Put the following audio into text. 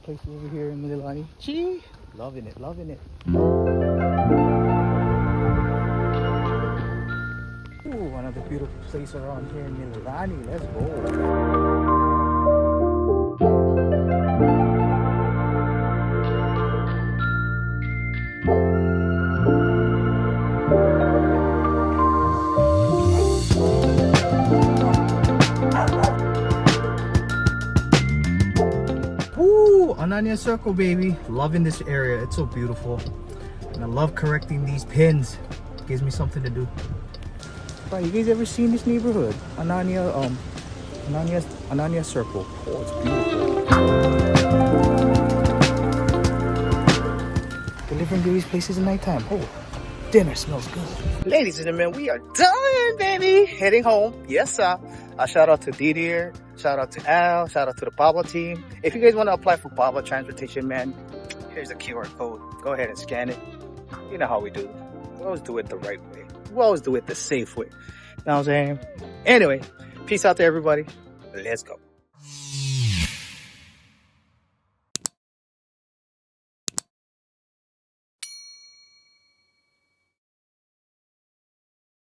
places over here in Mililani. Gee, loving it, loving it. Ooh, another beautiful place around here in Mililani. Let's go. Woo! Ananya Circle, baby. Loving this area. It's so beautiful. And I love correcting these pins. Gives me something to do. Right, you guys ever seen this neighborhood? Ananya Circle. Oh, it's beautiful. Delivering to these places at nighttime. Oh, dinner smells good. Ladies and gentlemen, we are done, baby. Heading home. Yes, sir. Shout out to Didier. Shout out to Al. Shout out to the Baba team. If you guys want to apply for Baba Transportation, man, here's the QR code. Go ahead and scan it. You know how we do. We always do it the right way. We always do it the safe way. You know what I'm saying? Anyway, peace out to everybody. Let's go.